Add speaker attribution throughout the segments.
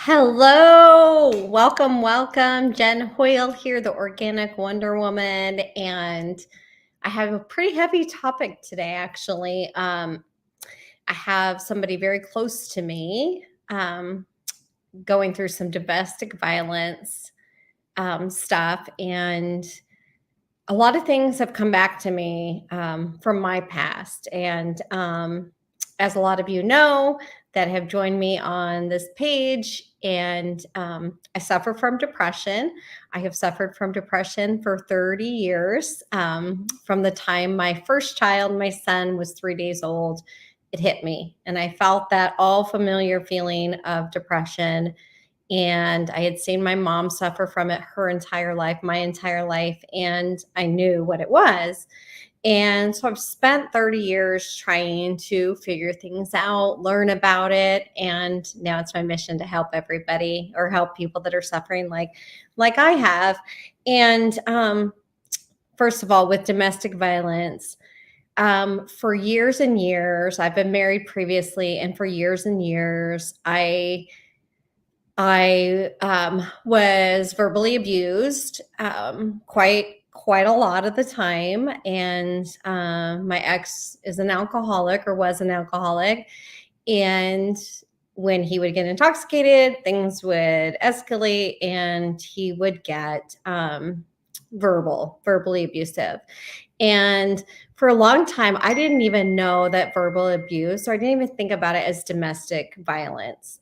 Speaker 1: Hello, welcome. Jen Hoyle here, the Organic Wonder Woman, and I have a pretty heavy topic today, actually. I have somebody very close to me going through some domestic violence stuff, and a lot of things have come back to me from my past. And as a lot of you know that have joined me on this page, and I suffer from depression. I have suffered from depression for 30 years. From the time my first child, my son, was 3 days old, it hit me. And I felt that all familiar feeling of depression, and I had seen my mom suffer from it her entire life, my entire life, and I knew what it was. And so I've spent 30 years trying to figure things out, learn about it, and now it's my mission to help everybody or help people that are suffering like I have. And first of all, with domestic violence, for years and years, I've been married previously, and for years and years, I was verbally abused, quite a lot of the time, and my ex is an alcoholic or was an alcoholic, and when he would get intoxicated, things would escalate, and he would get verbally abusive. And for a long time, I didn't even know that verbal abuse, or I didn't even think about it as domestic violence.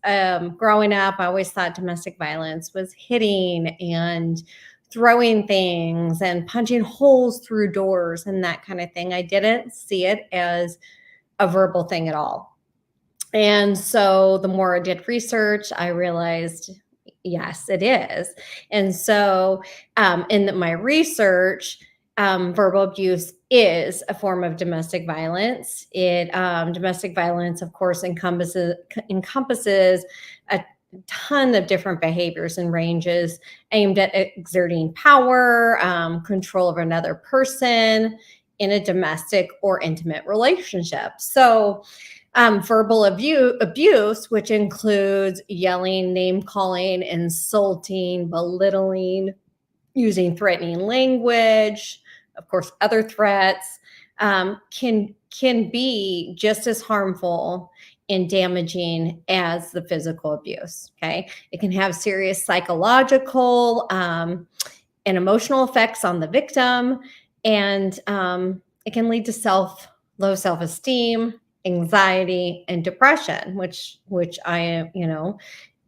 Speaker 1: Growing up, I always thought domestic violence was hitting and throwing things and punching holes through doors and that kind of thing. I didn't see it as a verbal thing at all. And so the more I did research, I realized, yes, it is. And so in my research, verbal abuse is a form of domestic violence. Domestic violence, of course, encompasses a ton of different behaviors and ranges aimed at exerting power, control of another person in a domestic or intimate relationship. So verbal abuse, which includes yelling, name calling, insulting, belittling, using threatening language, of course, other threats, can be just as harmful and damaging as the physical abuse. Okay, it can have serious psychological and emotional effects on the victim, and it can lead to low self-esteem, anxiety, and depression, which I am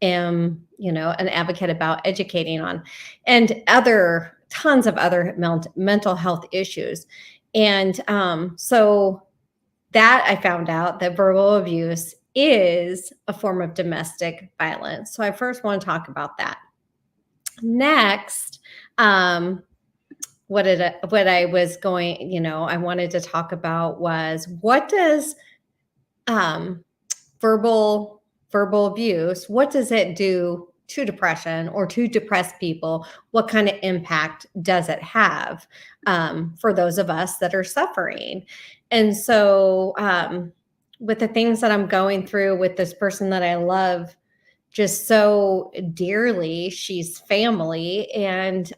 Speaker 1: an advocate about educating on, and other tons of other mental health issues. And so that I found out that verbal abuse is a form of domestic violence. So I first want to talk about that. Next, what I was going, I wanted to talk about was, what does verbal abuse, what does it do to depression or to depressed people? What kind of impact does it have for those of us that are suffering? And so with the things that I'm going through with this person that I love just so dearly, she's family, and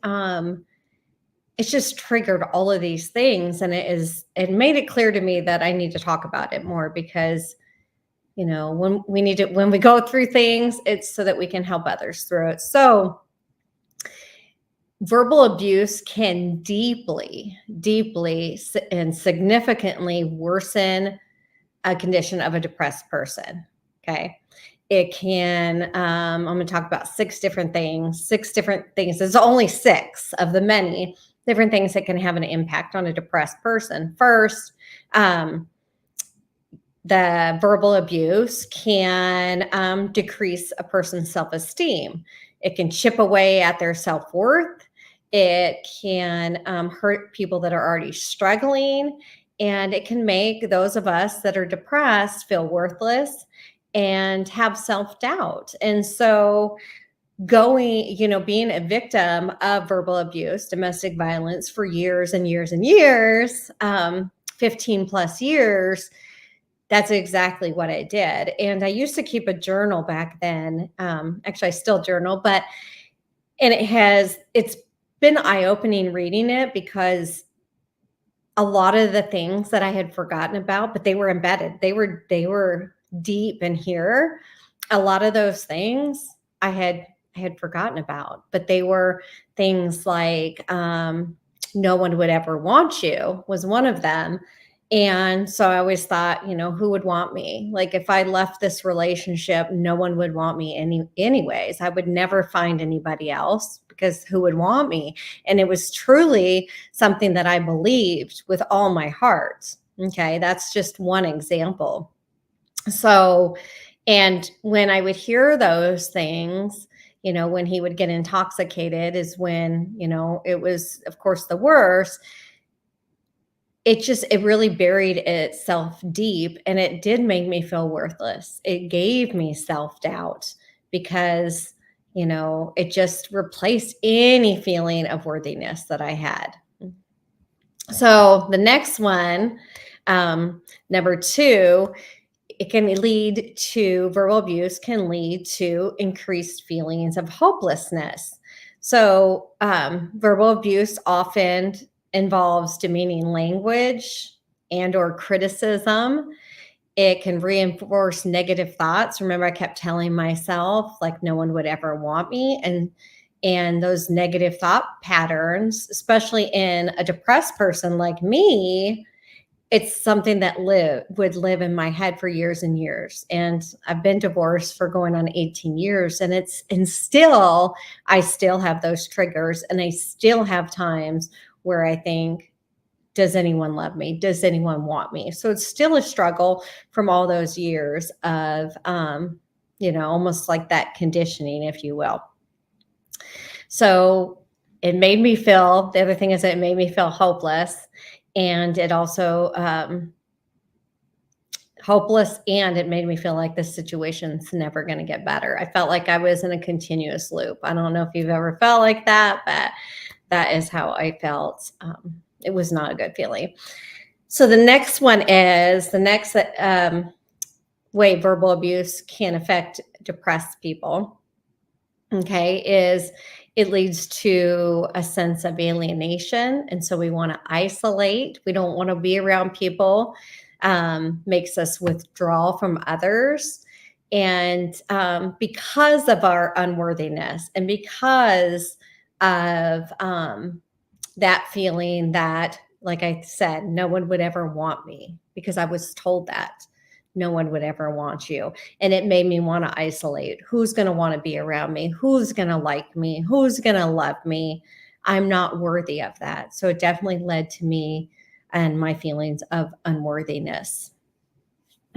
Speaker 1: it's just triggered all of these things, and it made it clear to me that I need to talk about it more, because when we go through things, it's so that we can help others through it. So verbal abuse can deeply and significantly worsen a condition of a depressed person. Okay, it can I'm going to talk about six different things. There's only six of the many different things that can have an impact on a depressed person. First, the verbal abuse can decrease a person's self-esteem. It can chip away at their self-worth. It can hurt people that are already struggling, and it can make those of us that are depressed feel worthless and have self-doubt. And so being a victim of verbal abuse, domestic violence, for years and years and years, 15 plus years, That's exactly what I did. And I used to keep a journal back then. Actually, I still journal, but and it's been eye-opening reading it because a lot of the things that I had forgotten about, but they were embedded. They were deep in here. A lot of those things I had forgotten about, but they were things like no one would ever want you was one of them. And so I always thought, who would want me? Like if I left this relationship, no one would want me anyways. I would never find anybody else because who would want me? And it was truly something that I believed with all my heart. Okay, that's just one example. So, and when I would hear those things, when he would get intoxicated is when, it was, of course, the worst. It really buried itself deep and it did make me feel worthless. It gave me self-doubt because, it just replaced any feeling of worthiness that I had. So the next one, number two, it can lead to verbal abuse can lead to increased feelings of hopelessness. So verbal abuse often involves demeaning language and or criticism. It can reinforce negative thoughts. Remember, I kept telling myself like no one would ever want me, and those negative thought patterns, especially in a depressed person like me, it's something that would live in my head for years and years. And I've been divorced for going on 18 years, and I still have those triggers, and I still have times where I think, does anyone love me? Does anyone want me? So it's still a struggle from all those years of, almost like that conditioning, if you will. So the other thing is it made me feel hopeless. And it also, hopeless, and it made me feel like this situation's never going to get better. I felt like I was in a continuous loop. I don't know if you've ever felt like that, but that is how I felt. It was not a good feeling. So the next way verbal abuse can affect depressed people, okay, is it leads to a sense of alienation. And so we want to isolate. We don't want to be around people. Makes us withdraw from others. And because of our unworthiness and because of that feeling that, like I said, no one would ever want me because I was told that no one would ever want you. And it made me want to isolate. Who's going to want to be around me? Who's going to like me? Who's going to love me? I'm not worthy of that. So it definitely led to me and my feelings of unworthiness.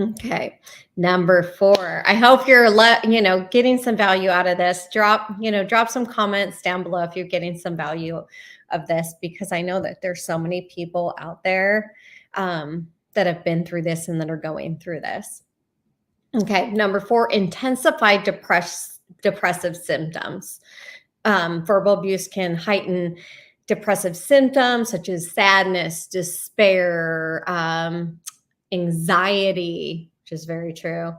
Speaker 1: Okay. Number 4. I hope you're getting some value out of this. Drop some comments down below if you're getting some value of this, because I know that there's so many people out there that have been through this and that are going through this. Okay. Number 4, intensified depressive symptoms. Verbal abuse can heighten depressive symptoms such as sadness, despair, anxiety, which is very true.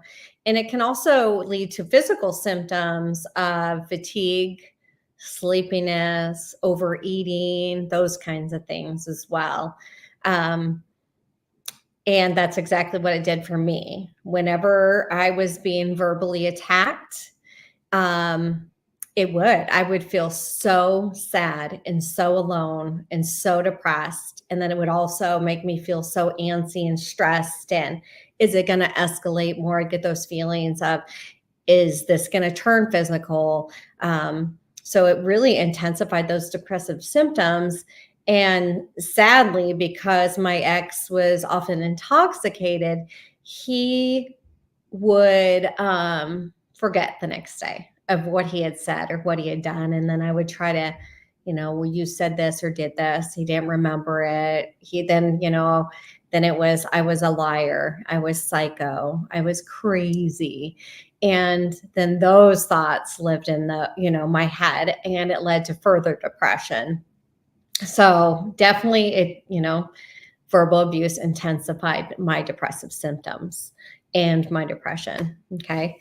Speaker 1: And it can also lead to physical symptoms of fatigue, sleepiness, overeating, those kinds of things as well. And that's exactly what it did for me. Whenever I was being verbally attacked, I would feel so sad and so alone and so depressed. And then it would also make me feel so antsy and stressed. And is it going to escalate more? I get those feelings of, is this going to turn physical? So it really intensified those depressive symptoms. And sadly, because my ex was often intoxicated, he would forget the next day of what he had said or what he had done. And then I would try to, well, you said this or did this. He didn't remember it. Then it was, I was a liar. I was psycho. I was crazy. And then those thoughts lived in my head, and it led to further depression. So definitely verbal abuse intensified my depressive symptoms and my depression. Okay.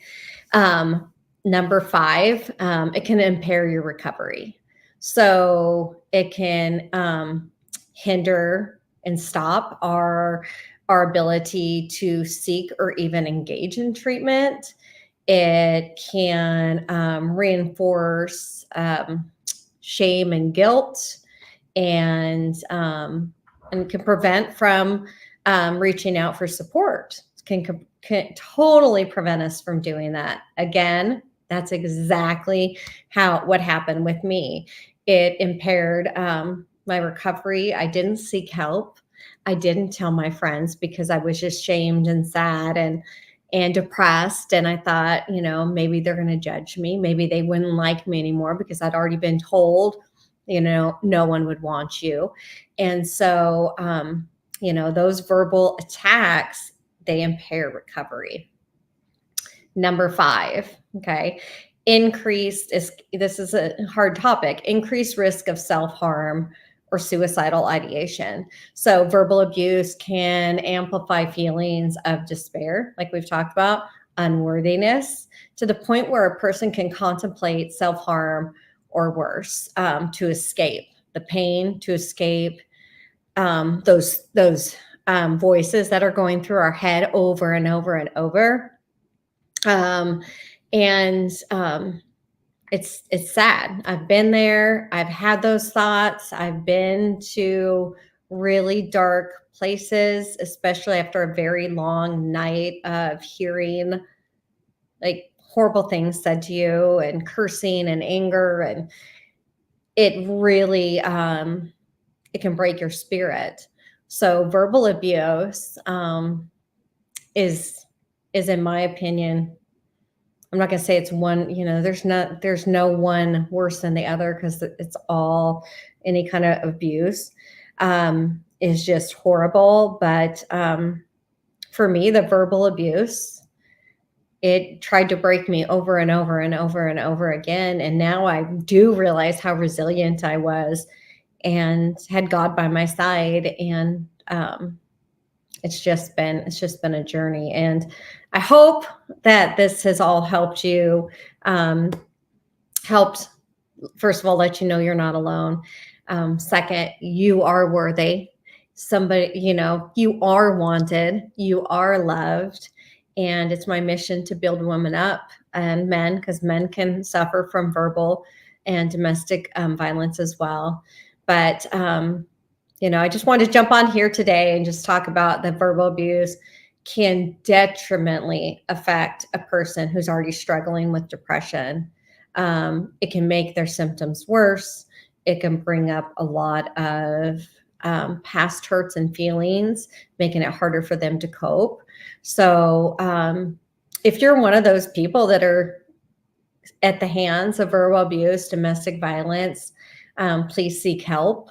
Speaker 1: Um, Number five, it can impair your recovery. So it can hinder and stop our ability to seek or even engage in treatment. It can reinforce shame and guilt, and can prevent from reaching out for support. Can totally prevent us from doing that. Again, that's exactly what happened with me. It impaired my recovery. I didn't seek help. I didn't tell my friends because I was just shamed and sad and depressed. And I thought, maybe they're going to judge me. Maybe they wouldn't like me anymore because I'd already been told, no one would want you. And so, those verbal attacks, they impair recovery. Number five, okay, this is a hard topic, increased risk of self-harm or suicidal ideation. So verbal abuse can amplify feelings of despair, like we've talked about, unworthiness, to the point where a person can contemplate self-harm or worse, to escape the pain, to escape those voices that are going through our head over and over and over. It's sad. I've been there. I've had those thoughts. I've been to really dark places, especially after a very long night of hearing like horrible things said to you and cursing and anger, and it really it can break your spirit. So verbal abuse is in my opinion, I'm not going to say it's one, there's no one worse than the other, because it's all, any kind of abuse is just horrible. But for me, the verbal abuse, it tried to break me over and over and over and over again. And now I do realize how resilient I was and had God by my side. And it's just been a journey. And I hope that this has all helped you, helped, first of all, let you know you're not alone. Second, you are worthy. Somebody, you are wanted, you are loved. And it's my mission to build women up and men, because men can suffer from verbal and domestic violence as well. But I just wanted to jump on here today and just talk about that verbal abuse can detrimentally affect a person who's already struggling with depression. It can make their symptoms worse. It can bring up a lot of past hurts and feelings, making it harder for them to cope. So if you're one of those people that are at the hands of verbal abuse, domestic violence, please seek help.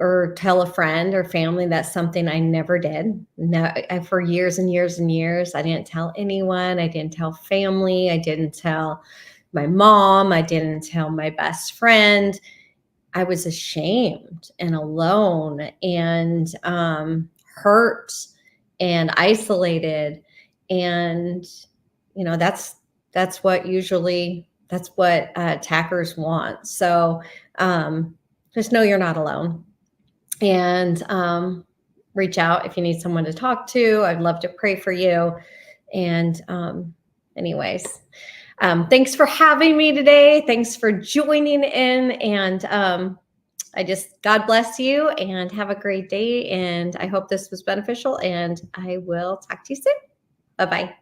Speaker 1: Or tell a friend or family. That's something I never did. No, for years and years and years, I didn't tell anyone. I didn't tell family. I didn't tell my mom. I didn't tell my best friend. I was ashamed and alone and hurt and isolated. And that's what attackers want. So just know you're not alone, and reach out if you need someone to talk to. I'd love to pray for you. And anyways, thanks for having me today. Thanks for joining in. And God bless you and have a great day. And I hope this was beneficial, and I will talk to you soon. Bye-bye.